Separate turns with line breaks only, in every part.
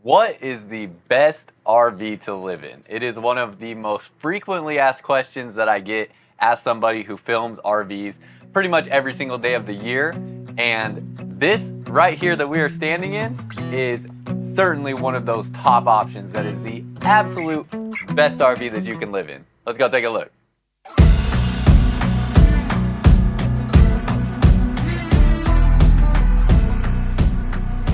What is the best RV to live in? It is one of the most frequently asked questions that I get as somebody who films RVs pretty much every single day of the year. And this right here that we are standing in is certainly one of those top options that is the absolute best RV that you can live in. Let's go take a look.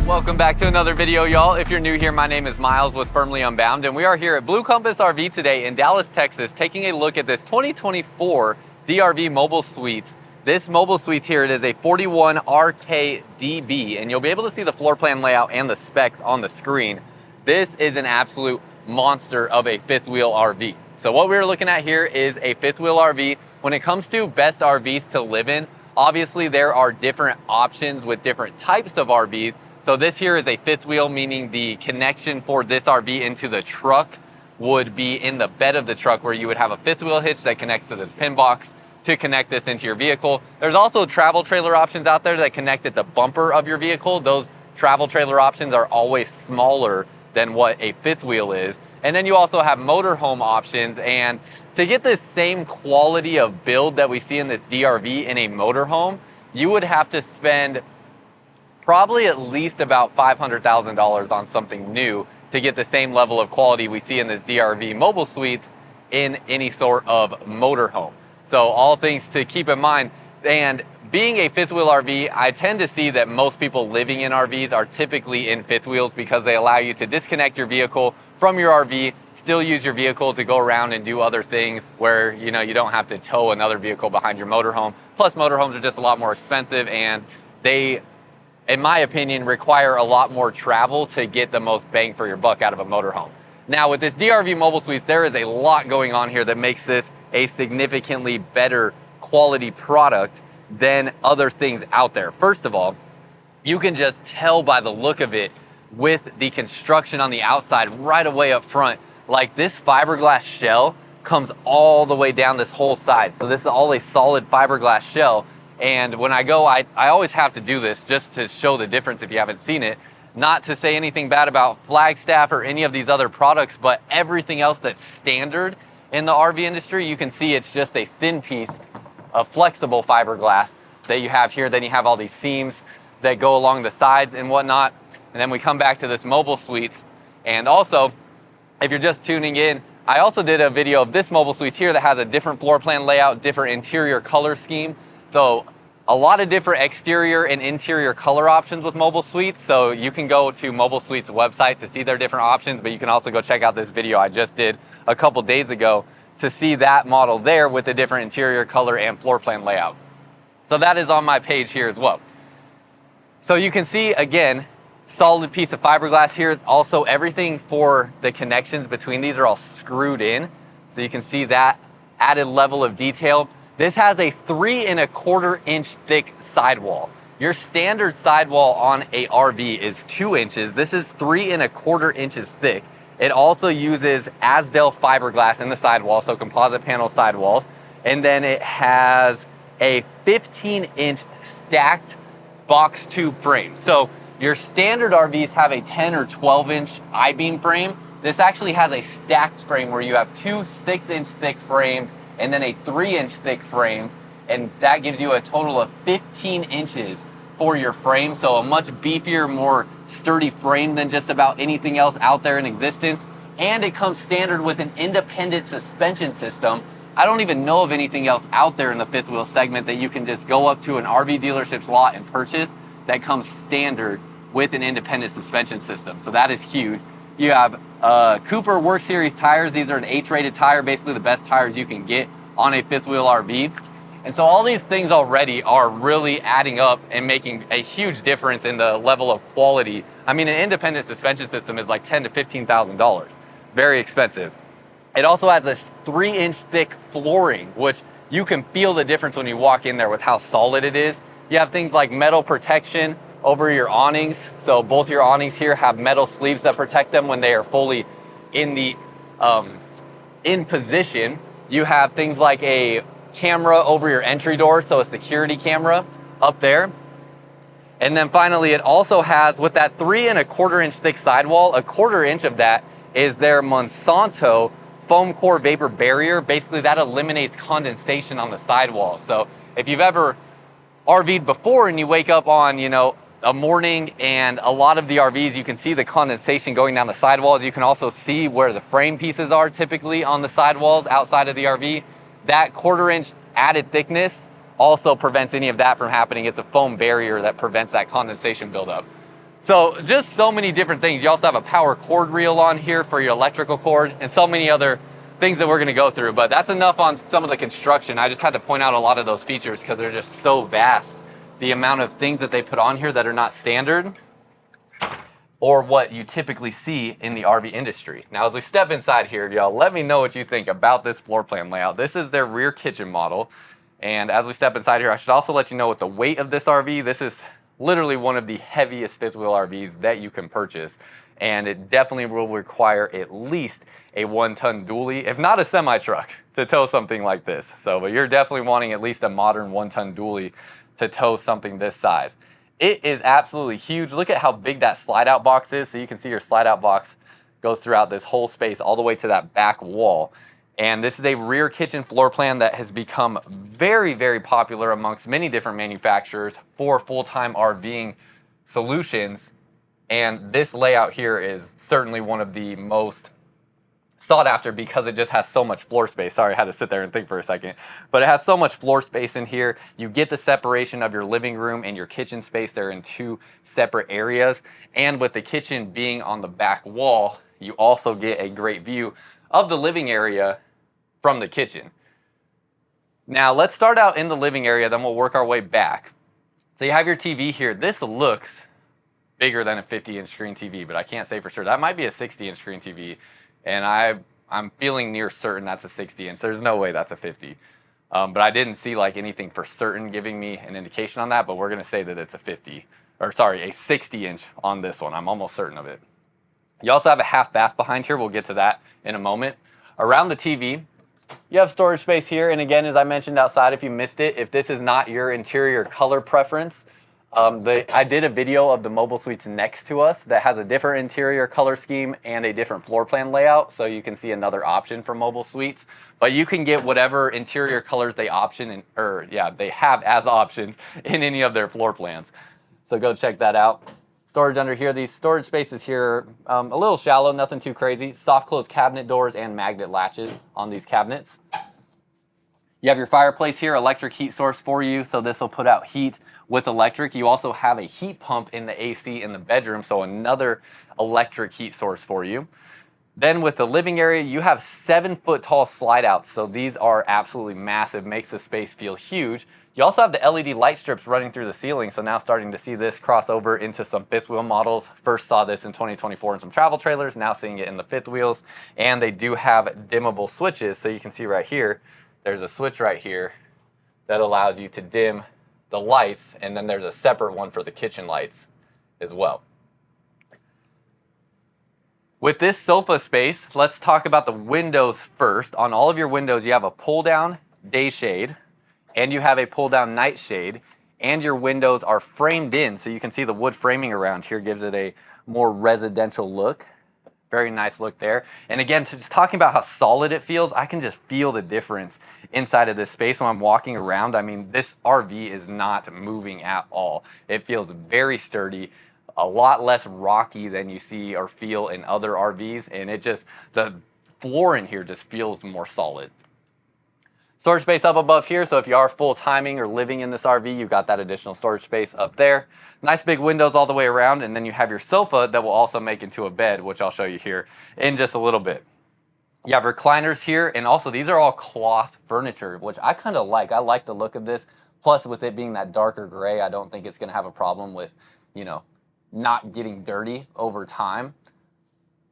Welcome back to another video, y'all. If you're new here, my name is Myles with Firmly Unbound, and we are here at Blue Compass RV today in Dallas, Texas, taking a look at this 2024 DRV Mobile Suites. This Mobile Suites here, it is a 41 RKDB, and you'll be able to see the floor plan layout and the specs on the screen. This is an absolute monster of a fifth wheel RV. So what we're looking at here is a fifth wheel RV. When it comes to best RVs to live in, obviously there are different options with different types of RVs. So this here is a fifth wheel, meaning the connection for this RV into the truck would be in the bed of the truck, where you would have a fifth wheel hitch that connects to this pin box to connect this into your vehicle. There's also travel trailer options out there that connect at the bumper of your vehicle. Those travel trailer options are always smaller than what a fifth wheel is. And then you also have motorhome options. And to get this same quality of build that we see in this DRV in a motorhome, you would have to spend probably at least about $500,000 on something new to get the same level of quality we see in this DRV Mobile Suites in any sort of motorhome. So all things to keep in mind. And being a fifth wheel RV, I tend to see that most people living in RVs are typically in fifth wheels because they allow you to disconnect your vehicle from your RV, still use your vehicle to go around and do other things where you don't have to tow another vehicle behind your motorhome. Plus motorhomes are just a lot more expensive, and they, in my opinion, require a lot more travel to get the most bang for your buck out of a motorhome. Now with this DRV Mobile Suites, there is a lot going on here that makes this a significantly better quality product than other things out there. First of all, you can just tell by the look of it with the construction on the outside right away up front. Like, this fiberglass shell comes all the way down this whole side. So this is all a solid fiberglass shell. And when I go, I always have to do this just to show the difference if you haven't seen it. Not to say anything bad about Flagstaff or any of these other products, but everything else that's standard in the RV industry, you can see it's just a thin piece of flexible fiberglass that you have here. Then you have all these seams that go along the sides and whatnot. And then we come back to this Mobile Suites. And also, if you're just tuning in, I also did a video of this Mobile Suites here that has a different floor plan layout, different interior color scheme. So a lot of different exterior and interior color options with Mobile Suites. So you can go to Mobile Suites website to see their different options, but you can also go check out this video I just did a couple days ago to see that model there with the different interior color and floor plan layout. So that is on my page here as well. So you can see, again, solid piece of fiberglass here. Also, everything for the connections between these are all screwed in. So you can see that added level of detail. This has a 3 1/4 inch thick sidewall. Your standard sidewall on a RV is 2 inches. This is 3 1/4 inches thick. It also uses Asdel fiberglass in the sidewall, so composite panel sidewalls. And then it has a 15-inch stacked box tube frame. So your standard RVs have a 10 or 12-inch I-beam frame. This actually has a stacked frame where you have 2 6-inch thick frames and then a 3-inch thick frame, and that gives you a total of 15 inches for your frame. So a much beefier, more sturdy frame than just about anything else out there in existence. And it comes standard with an independent suspension system. I don't even know of anything else out there in the fifth wheel segment that you can just go up to an RV dealership's lot and purchase that comes standard with an independent suspension system. So that is huge. You have Cooper Work Series tires. These are an H-rated tire, basically the best tires you can get on a fifth wheel RV. And so all these things already are really adding up and making a huge difference in the level of quality. I mean, an independent suspension system is like $10,000 to $15,000. Very expensive. It also has a 3-inch thick flooring, which you can feel the difference when you walk in there with how solid it is. You have things like metal protection over your awnings. So both your awnings here have metal sleeves that protect them when they are fully in the in position. You have things like a camera over your entry door, so a security camera up there. And then finally, it also has, with that 3¼ inch thick sidewall, a 1/4 inch of that is their Monsanto foam core vapor barrier. Basically, that eliminates condensation on the sidewall. So if you've ever RV'd before and you wake up on, a morning and a lot of the RVs, you can see the condensation going down the sidewalls. You can also see where the frame pieces are typically on the sidewalls outside of the RV. That 1/4 inch added thickness also prevents any of that from happening. It's a foam barrier that prevents that condensation buildup. So just so many different things. You also have a power cord reel on here for your electrical cord and so many other things that we're going to go through. But that's enough on some of the construction. I just had to point out a lot of those features because they're just so vast. The amount of things that they put on here that are not standard or what you typically see in the RV industry. Now, as we step inside here, y'all, let me know what you think about this floor plan layout. This is their rear kitchen model. And as we step inside here, I should also let you know with the weight of this RV, this is literally one of the heaviest fifth wheel RVs that you can purchase. And it definitely will require at least a 1-ton dually, if not a semi truck, to tow something like this. But you're definitely wanting at least a modern 1-ton dually to tow something this size. It is absolutely huge. Look at how big that slide out box is. So you can see your slide out box goes throughout this whole space all the way to that back wall. And this is a rear kitchen floor plan that has become very, very popular amongst many different manufacturers for full-time RVing solutions. And this layout here is certainly one of the most sought after because it just has so much floor space. Sorry, I had to sit there and think for a second. But it has so much floor space in here. You get the separation of your living room and your kitchen space. They're in 2 separate areas. And with the kitchen being on the back wall, you also get a great view of the living area from the kitchen. Now let's start out in the living area, then we'll work our way back. So you have your TV here. This looks bigger than a 50-inch screen TV, but I can't say for sure. That might be a 60-inch screen TV, and I'm feeling near certain that's a 60-inch. There's no way that's a 50. But I didn't see like anything for certain giving me an indication on that, but we're gonna say that it's a 60-inch on this one. I'm almost certain of it. You also have a half bath behind here. We'll get to that in a moment. Around the TV, you have storage space here. And again, as I mentioned outside, if you missed it, if this is not your interior color preference, I did a video of the Mobile Suites next to us that has a different interior color scheme and a different floor plan layout. So you can see another option for Mobile Suites, but you can get whatever interior colors they they have as options in any of their floor plans. So go check that out. Storage under here. These storage spaces here, a little shallow, nothing too crazy. Soft close cabinet doors and magnet latches on these cabinets. You have your fireplace here, electric heat source for you. So this will put out heat with electric. You also have a heat pump in the AC in the bedroom. So another electric heat source for you. Then with the living area, you have 7-foot tall slide outs. So these are absolutely massive, makes the space feel huge. You also have the LED light strips running through the ceiling, so now starting to see this cross over into some fifth wheel models. First saw this in 2024 in some travel trailers, now seeing it in the fifth wheels. And they do have dimmable switches, so you can see right here, there's a switch right here that allows you to dim the lights, and then there's a separate one for the kitchen lights as well. With this sofa space, let's talk about the windows first. On all of your windows, you have a pull-down day shade, and you have a pull-down night shade, and your windows are framed in, so you can see the wood framing around here gives it a more residential look. Very nice look there. And again, just talking about how solid it feels, I can just feel the difference inside of this space when I'm walking around. I mean, this RV is not moving at all. It feels very sturdy, a lot less rocky than you see or feel in other RVs, and the floor in here just feels more solid. Storage space up above here, so if you are full timing or living in this RV, you got that additional storage space up there. Nice big windows all the way around, and then you have your sofa that will also make into a bed, which I'll show you here in just a little bit. You have recliners here, and also these are all cloth furniture, which I kind of like. I like the look of this. Plus, with it being that darker gray, I don't think it's going to have a problem with, not getting dirty over time.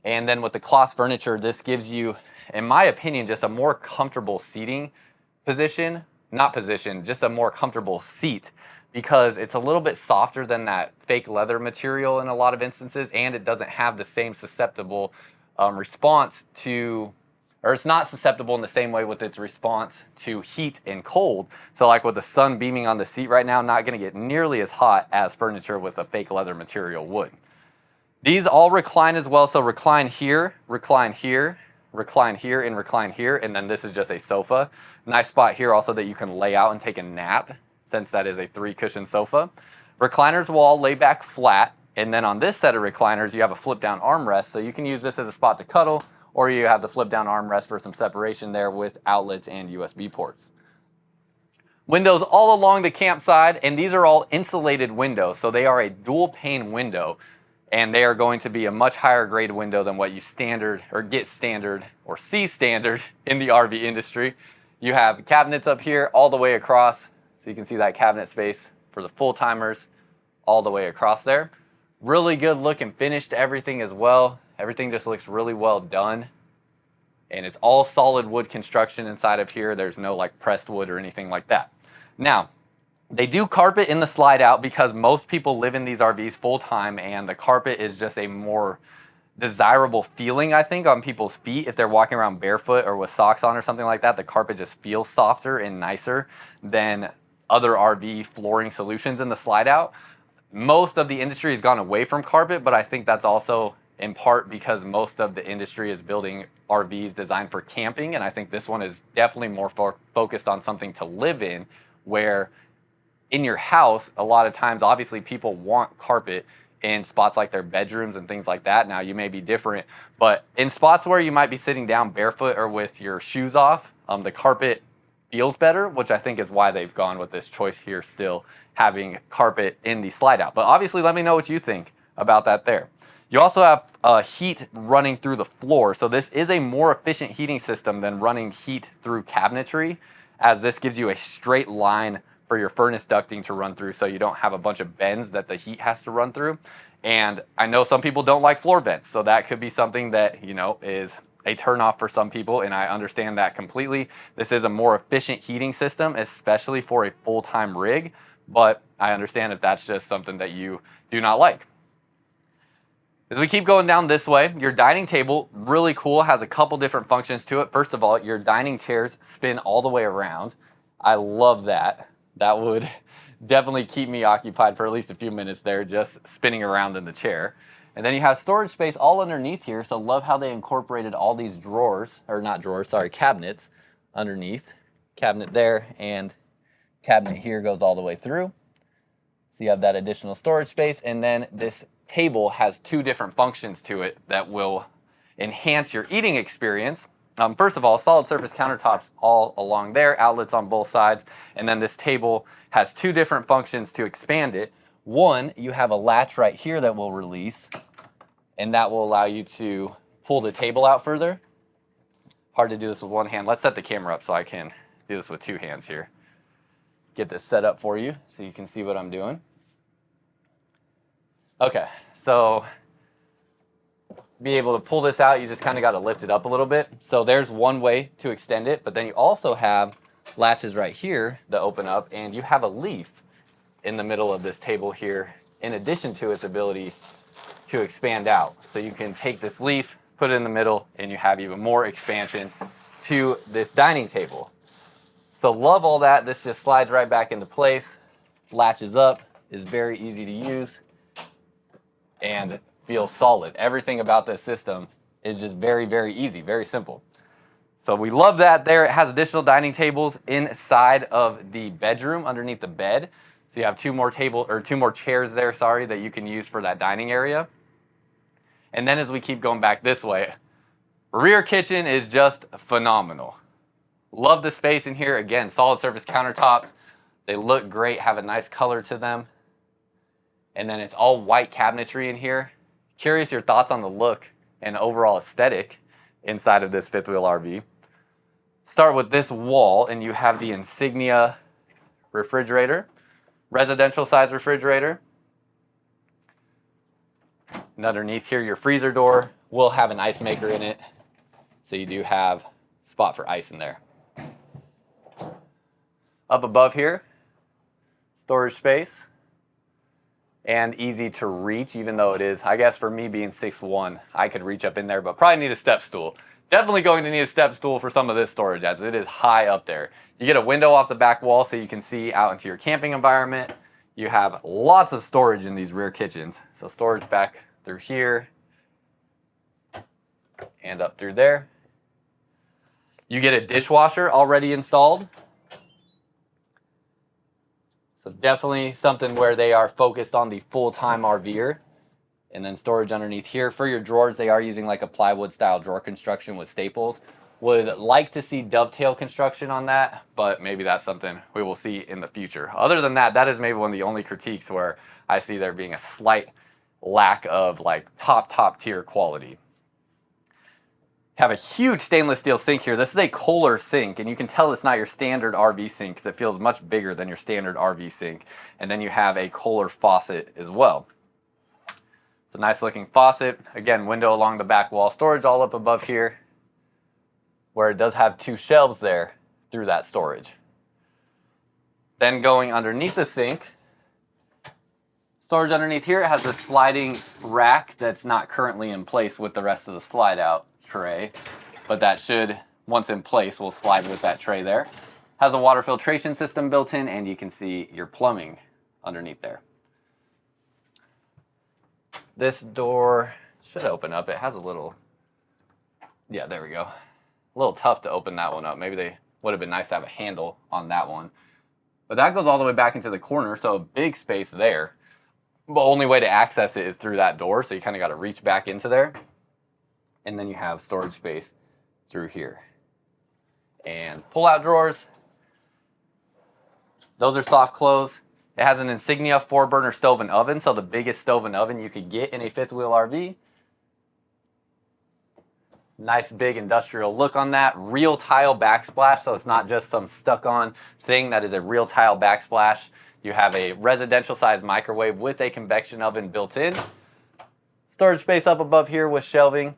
And then with the cloth furniture, this gives you, in my opinion, just a more comfortable seating just a more comfortable seat, because it's a little bit softer than that fake leather material in a lot of instances, and it doesn't have the same susceptible response to or it's not susceptible in the same way with its response to heat and cold. So like with the sun beaming on the seat right now, not going to get nearly as hot as furniture with a fake leather material would. These all recline as well, so recline here, recline here, recline here, and recline here, and then this is just a sofa. Nice spot here also that you can lay out and take a nap, since that is a 3-cushion sofa. Recliners will all lay back flat, and then on this set of recliners, you have a flip-down armrest, so you can use this as a spot to cuddle, or you have the flip-down armrest for some separation there with outlets and USB ports. Windows all along the campside, and these are all insulated windows, so they are a dual-pane window, and they are going to be a much higher grade window than what you standard, or get standard, or see standard in the RV industry. You have cabinets up here all the way across, so you can see that cabinet space for the full-timers all the way across there. Really good look and finish to everything as well. Everything just looks really well done. And it's all solid wood construction inside of here. There's no like pressed wood or anything like that. Now, they do carpet in the slide out because most people live in these RVs full time, and the carpet is just a more desirable feeling, I think, on people's feet. If they're walking around barefoot or with socks on or something like that, the carpet just feels softer and nicer than other RV flooring solutions in the slide out. Most of the industry has gone away from carpet, but I think that's also in part because most of the industry is building RVs designed for camping, and I think this one is definitely more focused on something to live in, where in your house, a lot of times, obviously, people want carpet in spots like their bedrooms and things like that. Now, you may be different, but in spots where you might be sitting down barefoot or with your shoes off, the carpet feels better, which I think is why they've gone with this choice here, still having carpet in the slide out. But obviously, let me know what you think about that there. You also have heat running through the floor. So this is a more efficient heating system than running heat through cabinetry, as this gives you a straight line for your furnace ducting to run through, so you don't have a bunch of bends that the heat has to run through. And I know some people don't like floor vents, so that could be something that, you know, is a turnoff for some people, and I understand that completely. This is a more efficient heating system, especially for a full-time rig, but I understand if that's just something that you do not like. As we keep going down this way, your dining table, really cool, has a couple different functions to it. First of all, your dining chairs spin all the way around. I love that. That would definitely keep me occupied for at least a few minutes there, just spinning around in the chair. And then you have storage space all underneath here, so love how they incorporated all these drawers, or not drawers, sorry, cabinets underneath. Cabinet there, and cabinet here goes all the way through. So you have that additional storage space, and then this table has 2 different functions to it that will enhance your eating experience. First of all, solid surface countertops all along there, outlets on both sides, and then this table has 2 different functions to expand it. One, you have a latch right here that will release, and that will allow you to pull the table out further. Hard to do this with one hand. Let's set the camera up so I can do this with 2 hands here. Get this set up for you so you can see what I'm doing. Okay, so be able to pull this out, you just kind of got to lift it up a little bit. So there's one way to extend it, but then you also have latches right here that open up, and you have a leaf in the middle of this table here, in addition to its ability to expand out. So you can take this leaf, put it in the middle, and you have even more expansion to this dining table. So love all that. This just slides right back into place, latches up, is very easy to use, and feels solid. Everything about this system is just very, very easy, very simple. So we love that there. It has additional dining tables inside of the bedroom underneath the bed. So you have 2 more chairs there, sorry, that you can use for that dining area. And then as we keep going back this way, rear kitchen is just phenomenal. Love the space in here. Again, solid surface countertops. They look great, have a nice color to them. And then it's all white cabinetry in here. Curious your thoughts on the look and overall aesthetic inside of this fifth wheel RV. Start with this wall, and you have the Insignia refrigerator, residential size refrigerator. And underneath here, your freezer door will have an ice maker in it, so you do have a spot for ice in there. Up above here, storage space. And easy to reach, even though it is, I guess for me being 6'1", I could reach up in there, but probably need a step stool Definitely going to need a step stool for some of this storage as it is high up there. You get a window off the back wall so you can see out into your camping environment. You have lots of storage in these rear kitchens. So storage back through here and up through there. You get a dishwasher already installed. So definitely something where they are focused on the full-time RVer. And then storage underneath here. For your drawers, they are using like a plywood style drawer construction with staples. Would like to see dovetail construction on that, but maybe that's something we will see in the future. Other than that, that is maybe one of the only critiques where I see there being a slight lack of like top tier quality. Have a huge stainless steel sink here. This is a Kohler sink, and you can tell it's not your standard RV sink because it feels much bigger than your standard RV sink. And then you have a Kohler faucet as well. It's a nice looking faucet. Again, window along the back wall, storage all up above here, where it does have 2 shelves there through that storage. Then going underneath the sink, storage underneath here, it has a sliding rack that's not currently in place with the rest of the slide out tray, but that should, once in place, will slide with that tray there. Has a water filtration system built in, and you can see your plumbing underneath there. This door should open up. It has a little, yeah, there we go. A little tough to open that one up. Maybe they would have been nice to have a handle on that one. But that goes all the way back into the corner, so a big space there. The only way to access it is through that door, so you kind of got to reach back into there. And then you have storage space through here. And pull-out drawers. Those are soft close. It has an Insignia 4-burner stove and oven, so the biggest stove and oven you could get in a fifth wheel RV. Nice big industrial look on that. Real tile backsplash, so it's not just some stuck-on thing. That is a real tile backsplash. You have a residential size microwave with a convection oven built in. Storage space up above here with shelving.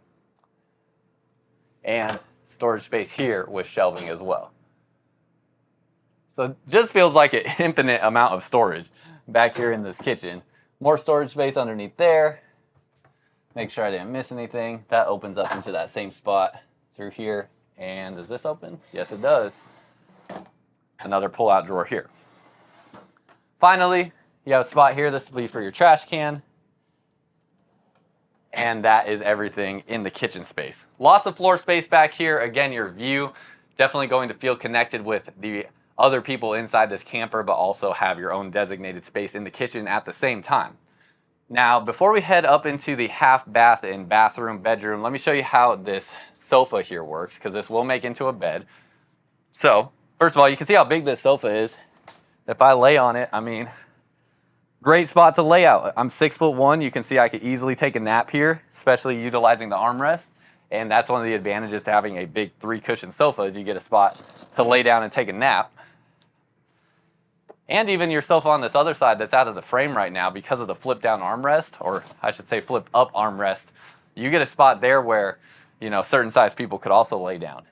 And storage space here with shelving as well. So it just feels like an infinite amount of storage back here in this kitchen. More storage space underneath there. Make sure I didn't miss anything. That opens up into that same spot through here. And does this open? Yes, it does. Another pull-out drawer here. Finally, you have a spot here. This will be for your trash can. And that is everything in the kitchen space. Lots of floor space back here. Again, your view definitely going to feel connected with the other people inside this camper, but also have your own designated space in the kitchen at the same time. Now, before we head up into the half bath and bathroom bedroom, let me show you how this sofa here works, because this will make into a bed. So, first of all, you can see how big this sofa is. If I lay on it, I mean, great spot to lay out. I'm 6'1". You can see I could easily take a nap here, especially utilizing the armrest. And that's one of the advantages to having a big 3-cushion sofa is you get a spot to lay down and take a nap. And even your sofa on this other side that's out of the frame right now, because of the flip down armrest, or I should say flip up armrest, you get a spot there where, you know, certain size people could also lay down.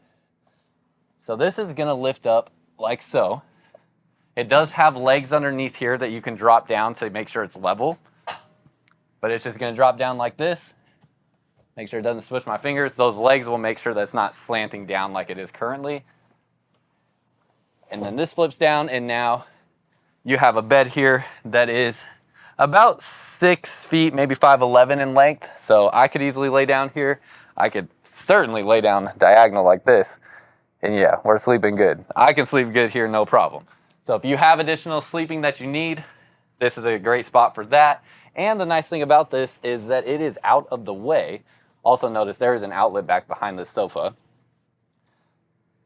So this is gonna lift up like so. It does have legs underneath here that you can drop down to make sure it's level, but it's just gonna drop down like this. Make sure it doesn't swish my fingers. Those legs will make sure that it's not slanting down like it is currently. And then this flips down, and now you have a bed here that is about 6 feet, maybe 5'11" in length. So I could easily lay down here. I could certainly lay down diagonal like this. And yeah, we're sleeping good. I can sleep good here, no problem. So if you have additional sleeping that you need, this is a great spot for that. And the nice thing about this is that it is out of the way. Also notice there is an outlet back behind this sofa.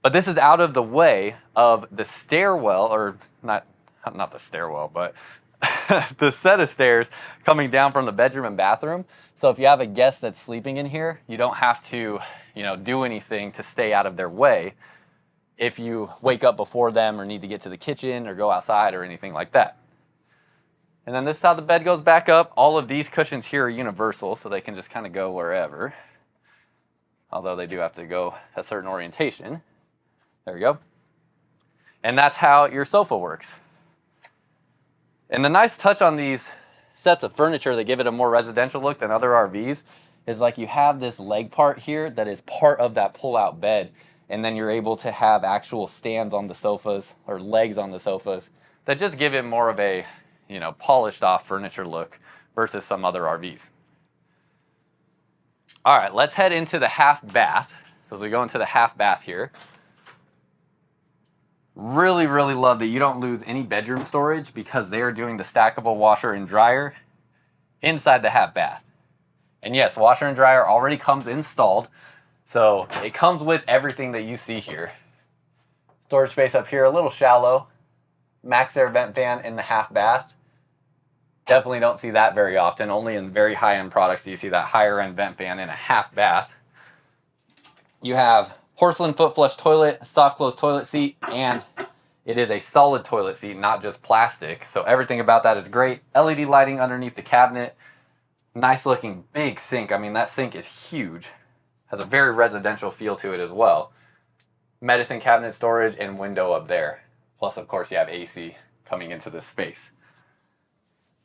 But this is out of the way of the stairwell, or not the stairwell, but the set of stairs coming down from the bedroom and bathroom. So if you have a guest that's sleeping in here, you don't have to, do anything to stay out of their way if you wake up before them or need to get to the kitchen or go outside or anything like that. And then this is how the bed goes back up. All of these cushions here are universal, so they can just kind of go wherever. Although they do have to go a certain orientation. There we go. And that's how your sofa works. And the nice touch on these sets of furniture that give it a more residential look than other RVs is like you have this leg part here that is part of that pull-out bed, and then you're able to have actual stands on the sofas or legs on the sofas that just give it more of a, you know, polished off furniture look versus some other RVs. All right, let's head into the half bath. So as we go into the half bath here, really, really love that you don't lose any bedroom storage because they are doing the stackable washer and dryer inside the half bath. And yes, washer and dryer already comes installed, so it comes with everything that you see here. Storage space up here, a little shallow. Max air vent fan in the half bath. Definitely don't see that very often. Only in very high-end products do you see that higher-end vent fan in a half bath. You have porcelain foot flush toilet, soft close toilet seat, and it is a solid toilet seat, not just plastic. So everything about that is great. LED lighting underneath the cabinet. Nice looking big sink. I mean, that sink is huge. Has a very residential feel to it as well. Medicine cabinet storage and window up there. Plus, of course, you have AC coming into this space.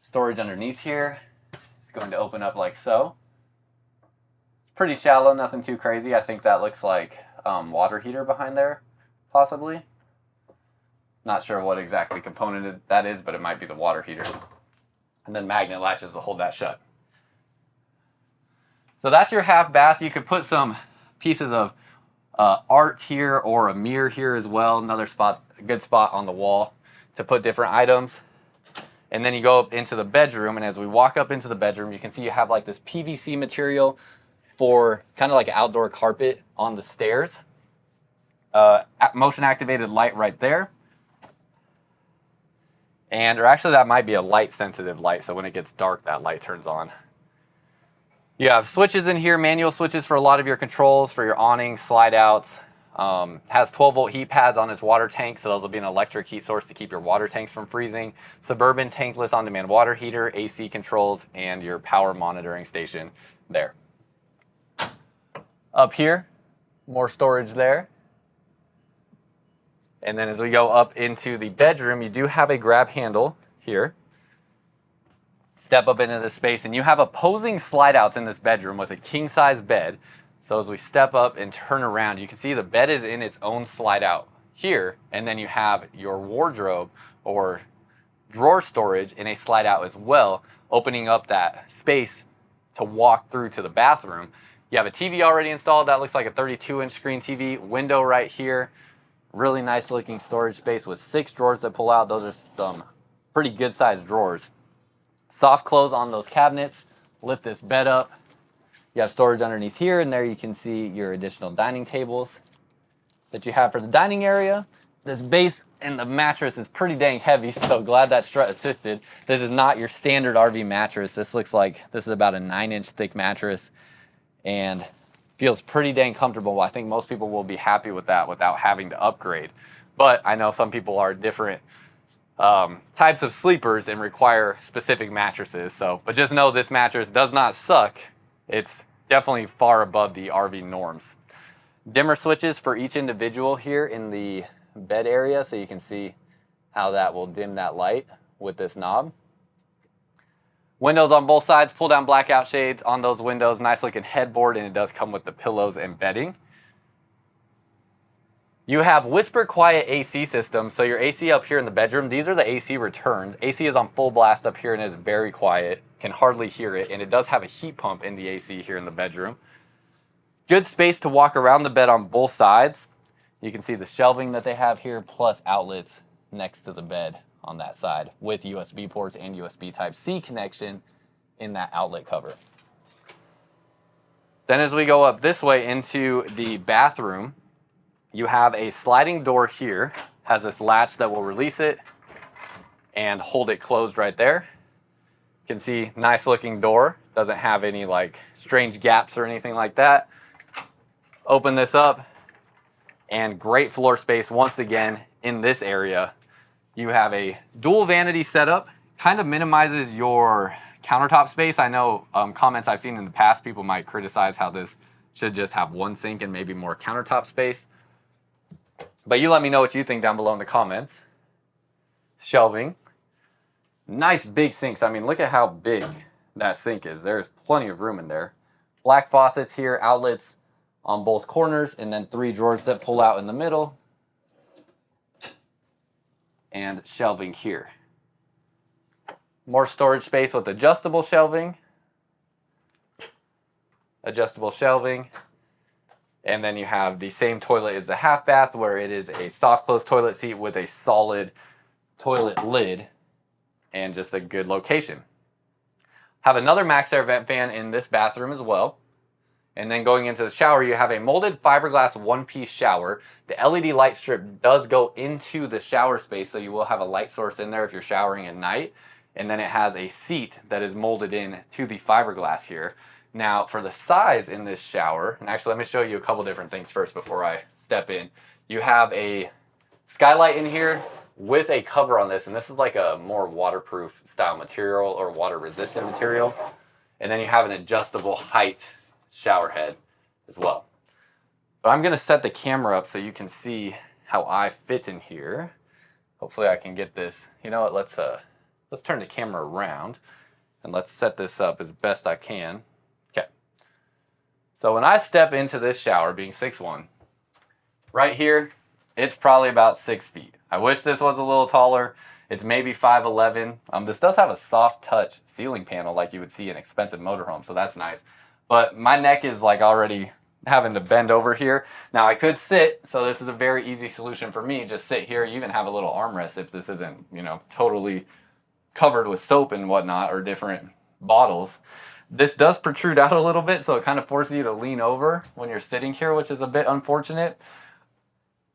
Storage underneath here is going to open up like so. It's pretty shallow, nothing too crazy. I think that looks like water heater behind there, possibly. Not sure what exactly component that is, but it might be the water heater. And then magnet latches to hold that shut. So that's your half bath. You could put some pieces of art here or a mirror here as well. Another spot, a good spot on the wall to put different items. And then you go up into the bedroom, and as we walk up into the bedroom, you can see you have like this PVC material for kind of like an outdoor carpet on the stairs. Motion activated light right there. Or actually that might be a light sensitive light, so when it gets dark that light turns on. You have switches in here, manual switches for a lot of your controls, for your awnings, slide outs. Has 12 volt heat pads on its water tank, so those will be an electric heat source to keep your water tanks from freezing. Suburban tankless on-demand water heater, AC controls, and your power monitoring station there. Up here, more storage there. And then as we go up into the bedroom, you do have a grab handle here. Step up into this space, and you have opposing slide outs in this bedroom with a king size bed. So as we step up and turn around, you can see the bed is in its own slide out here, and then you have your wardrobe or drawer storage in a slide out as well, opening up that space to walk through to the bathroom. You have a TV already installed. That looks like a 32-inch screen TV. Window right here. Really nice looking storage space with 6 drawers that pull out. Those are some pretty good sized drawers. Soft close on those cabinets. Lift this bed up. You have storage underneath here, and there you can see your additional dining tables that you have for the dining area. This base and the mattress is pretty dang heavy, so glad that's strut assisted. This is not your standard RV mattress. This looks like this is about a 9-inch thick mattress and feels pretty dang comfortable. I think most people will be happy with that without having to upgrade. But I know some people are different types of sleepers and require specific mattresses. But just know this mattress does not suck. It's definitely far above the RV norms. Dimmer switches for each individual here in the bed area, so you can see how that will dim that light with this knob. Windows on both sides, pull down blackout shades on those windows, nice looking headboard, and it does come with the pillows and bedding. You have whisper quiet AC system, so your AC up here in the bedroom, these are the AC returns. AC is on full blast up here and is very quiet, can hardly hear it, and it does have a heat pump in the AC here in the bedroom. Good space to walk around the bed on both sides. You can see the shelving that they have here, plus outlets next to the bed on that side with USB ports and USB Type-C connection in that outlet cover. Then as we go up this way into the bathroom, you have a sliding door here, has this latch that will release it and hold it closed right there. You can see nice looking door, doesn't have any like strange gaps or anything like that. Open this up and great floor space once again in this area. You have a dual vanity setup, kind of minimizes your countertop space. I know comments I've seen in the past, people might criticize how this should just have one sink and maybe more countertop space. But you let me know what you think down below in the comments. Shelving. Nice big sinks. I mean, look at how big that sink is. There's plenty of room in there. Black faucets here, outlets on both corners, and then 3 drawers that pull out in the middle, and shelving here. More storage space with adjustable shelving, and then you have the same toilet as the half bath, where it is a soft close toilet seat with a solid toilet lid and just a good location. Have another MaxxAir vent fan in this bathroom as well. And then going into the shower, you have a molded fiberglass one-piece shower. The LED light strip does go into the shower space, so you will have a light source in there if you're showering at night. And then it has a seat that is molded in to the fiberglass here. Now, for the size in this shower, and actually let me show you a couple different things first before I step in. You have a skylight in here with a cover on this, and this is like a more waterproof style material or water resistant material. And then you have an adjustable height shower head as well. But I'm gonna set the camera up so you can see how I fit in here. Hopefully I can get this. You know what, let's turn the camera around and let's set this up as best I can. Okay. So when I step into this shower, being 6'1", right here, it's probably about 6 feet. I wish this was a little taller. It's maybe 5'11". This does have a soft touch ceiling panel like you would see in expensive motorhomes, so that's nice. But my neck is like already having to bend over here. Now I could sit, so this is a very easy solution for me. Just sit here. You even have a little armrest if this isn't, you know, totally covered with soap and whatnot or different bottles. This does protrude out a little bit, so it kind of forces you to lean over when you're sitting here, which is a bit unfortunate.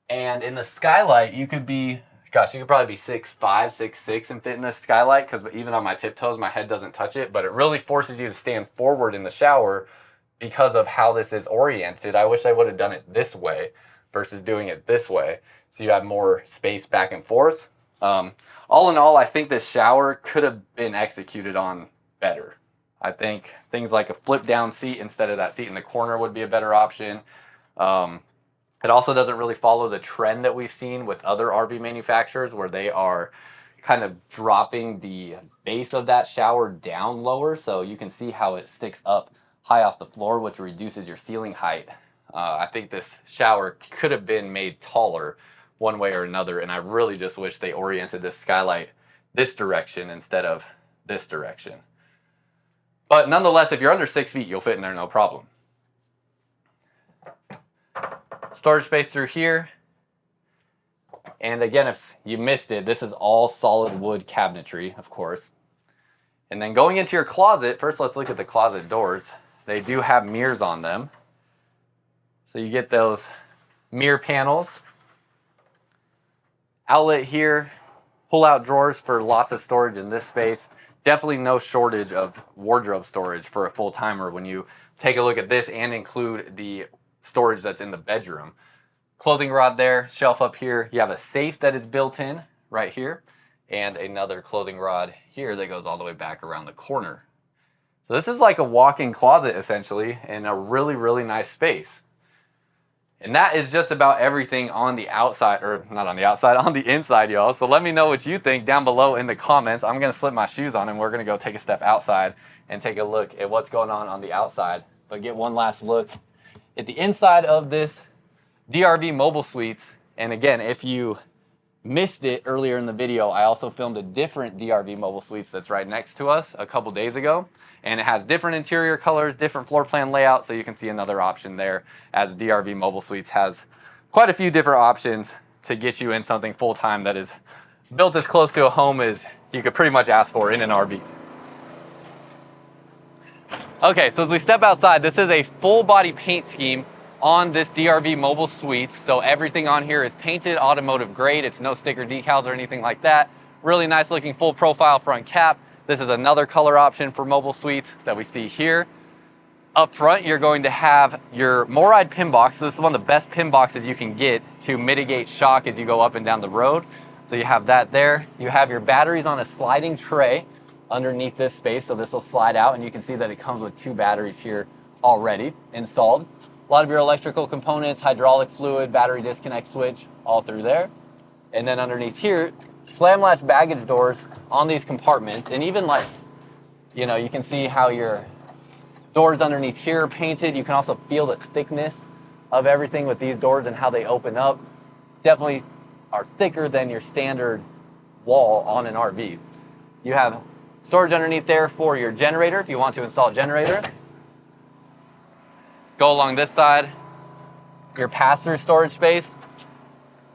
And in the skylight, you could be, gosh, you could probably be 6'5", 6'6", and fit in this skylight, because even on my tiptoes, my head doesn't touch it, but it really forces you to stand forward in the shower because of how this is oriented. I wish I would have done it this way versus doing it this way, so you have more space back and forth. All in all, I think this shower could have been executed on better. I think things like a flip down seat instead of that seat in the corner would be a better option. It also doesn't really follow the trend that we've seen with other RV manufacturers where they are kind of dropping the base of that shower down lower. So you can see how it sticks up high off the floor, which reduces your ceiling height. I think this shower could have been made taller one way or another, and I really just wish they oriented this skylight this direction instead of this direction. But nonetheless, if you're under 6 feet, you'll fit in there no problem. Storage space through here. And again, if you missed it, this is all solid wood cabinetry, of course. And then going into your closet, first let's look at the closet doors. They do have mirrors on them. So you get those mirror panels. Outlet here, pull-out drawers for lots of storage in this space. Definitely no shortage of wardrobe storage for a full-timer when you take a look at this and include the storage that's in the bedroom. Clothing rod there, shelf up here. You have a safe that is built in right here, and another clothing rod here that goes all the way back around the corner. So this is like a walk-in closet essentially in a really, really nice space. And that is just about everything on the outside, or not on the outside, on the inside, y'all. So let me know what you think down below in the comments. I'm gonna slip my shoes on and we're gonna go take a step outside and take a look at what's going on the outside. But get one last look at the inside of this DRV Mobile Suites. And again, if you missed it earlier in the video, I also filmed a different DRV Mobile Suites that's right next to us a couple days ago. And it has different interior colors, different floor plan layout, so you can see another option there, as DRV Mobile Suites has quite a few different options to get you in something full-time that is built as close to a home as you could pretty much ask for in an RV. Okay, so as we step outside, this is a full body paint scheme on this DRV Mobile Suites. So everything on here is painted automotive grade. It's no sticker decals or anything like that. Really nice looking full profile front cap. This is another color option for Mobile Suites that we see here. Up front, you're going to have your MORryde pin box. This is one of the best pin boxes you can get to mitigate shock as you go up and down the road. So you have that there. You have your batteries on a sliding tray underneath this space, so this will slide out, and you can see that it comes with 2 batteries here already installed. A lot of your electrical components, hydraulic fluid, battery disconnect switch, all through there. And then underneath here, slam latch baggage doors on these compartments, and even like, you know, you can see how your Doors underneath here are painted. You can also feel the thickness of everything with these doors and how they open up. Definitely are thicker than your standard wall on an RV. You have storage underneath there for your generator if you want to install a generator. Go along this side, your pass-through storage space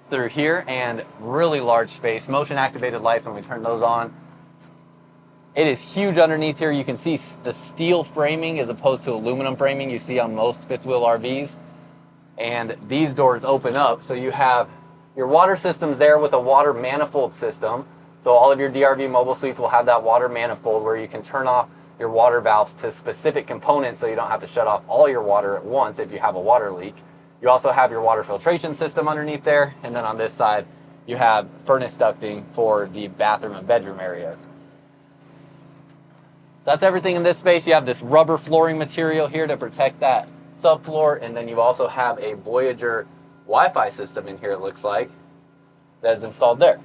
through here, and really large space. Motion activated lights when we turn those on. It is huge underneath here. You can see the steel framing as opposed to aluminum framing you see on most fifth wheel RVs. And these doors open up, so you have your water systems there with a water manifold system. So all of your DRV mobile suites will have that water manifold where you can turn off your water valves to specific components so you don't have to shut off all your water at once if you have a water leak. You also have your water filtration system underneath there. And then on this side, you have furnace ducting for the bathroom and bedroom areas. So that's everything in this space. You have this rubber flooring material here to protect that subfloor. And then you also have a Voyager Wi-Fi system in here, it looks like, that is installed there.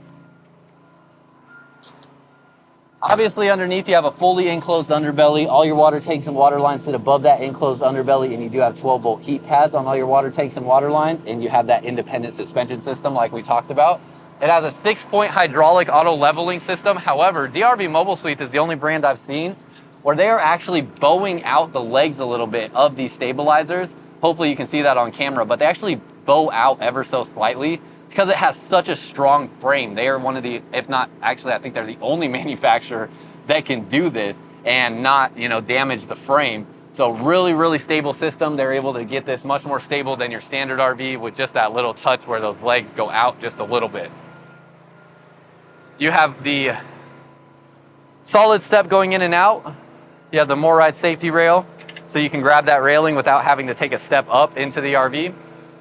Obviously underneath you have a fully enclosed underbelly. All your water tanks and water lines sit above that enclosed underbelly, and you do have 12-volt heat pads on all your water tanks and water lines, and you have that independent suspension system like we talked about. It has a 6-point hydraulic auto leveling system. However, DRV Mobile Suites is the only brand I've seen where they are actually bowing out the legs a little bit of these stabilizers. Hopefully you can see that on camera, but they actually bow out ever so slightly. Because it has such a strong frame. They are one of the, if not, actually I think they're the only manufacturer that can do this and not, damage the frame. So really, really stable system. They're able to get this much more stable than your standard RV with just that little touch where those legs go out just a little bit. You have the solid step going in and out. You have the MORryde safety rail, so you can grab that railing without having to take a step up into the RV.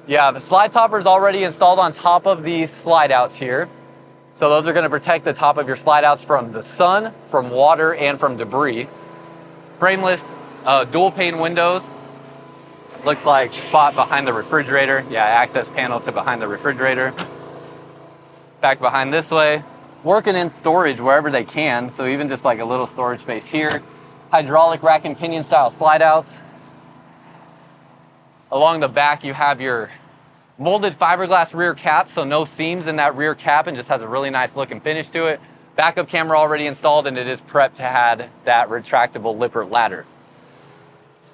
Yeah, the slide topper is already installed on top of these slide outs here. So those are going to protect the top of your slide outs from the sun, from water, and from debris. Frameless dual pane windows. Looks like spot behind the refrigerator. Yeah, access panel to behind the refrigerator. Back behind this way. Working in storage wherever they can. So even just like a little storage space here. Hydraulic rack and pinion style slide outs. Along the back, you have your molded fiberglass rear cap, so no seams in that rear cap, and just has a really nice look and finish to it. Backup camera already installed, and it is prepped to have that retractable Lippert ladder.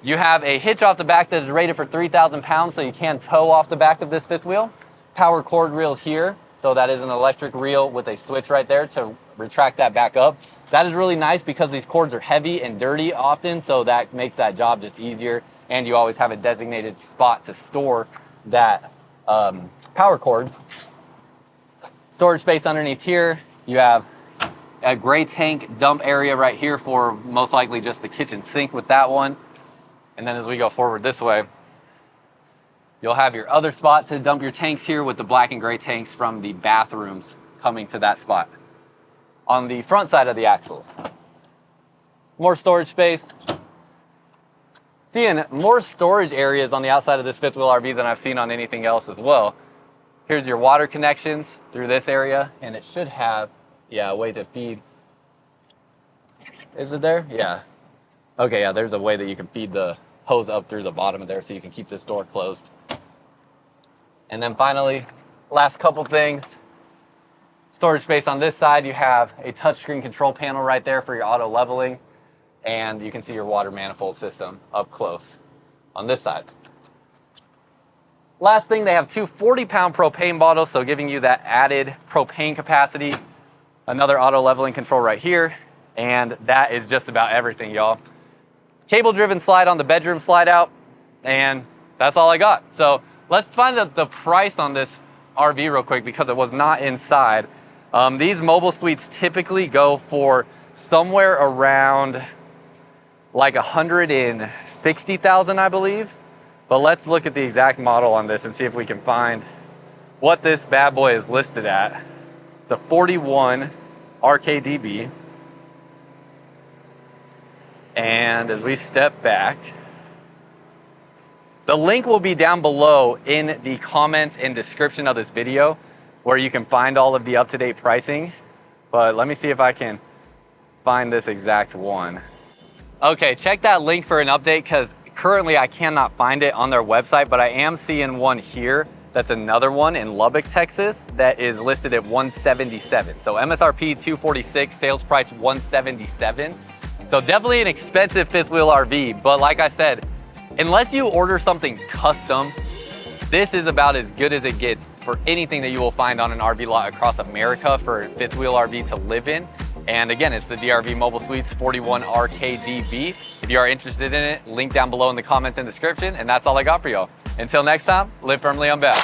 You have a hitch off the back that is rated for 3,000 pounds, so you can tow off the back of this fifth wheel. Power cord reel here, so that is an electric reel with a switch right there to retract that back up. That is really nice because these cords are heavy and dirty often, so that makes that job just easier. And you always have a designated spot to store that power cord. Storage space underneath here. You have a gray tank dump area right here for most likely just the kitchen sink with that one. And then as we go forward this way, you'll have your other spot to dump your tanks here with the black and gray tanks from the bathrooms coming to that spot on the front side of the axles. More storage space. Seeing more storage areas on the outside of this fifth wheel RV than I've seen on anything else as well. Here's your water connections through this area, and it should have, a way to feed. Is it there? Yeah. Okay, yeah, there's a way that you can feed the hose up through the bottom of there so you can keep this door closed. And then finally, last couple things. Storage space on this side, you have a touchscreen control panel right there for your auto leveling. And you can see your water manifold system up close on this side. Last thing, they have two 40-pound propane bottles, so giving you that added propane capacity. Another auto leveling control right here, and that is just about everything, y'all. Cable-driven slide on the bedroom slide out, and that's all I got. So let's find the price on this RV real quick because it was not inside. These mobile suites typically go for somewhere around like 160,000, I believe. But let's look at the exact model on this and see if we can find what this bad boy is listed at. It's a 41 RKDB. And as we step back, the link will be down below in the comments and description of this video where you can find all of the up-to-date pricing. But let me see if I can find this exact one. Okay, check that link for an update because currently I cannot find it on their website, but I am seeing one here. That's another one in Lubbock, Texas that is listed at $177. So MSRP $246, sales price $177. So definitely an expensive fifth wheel RV, but like I said, unless you order something custom, this is about as good as it gets for anything that you will find on an RV lot across America for a fifth wheel RV to live in. And again, it's the DRV Mobile Suites 41RKDB. If you are interested in it, link down below in the comments and description. And that's all I got for y'all. Until next time, live firmly unbound.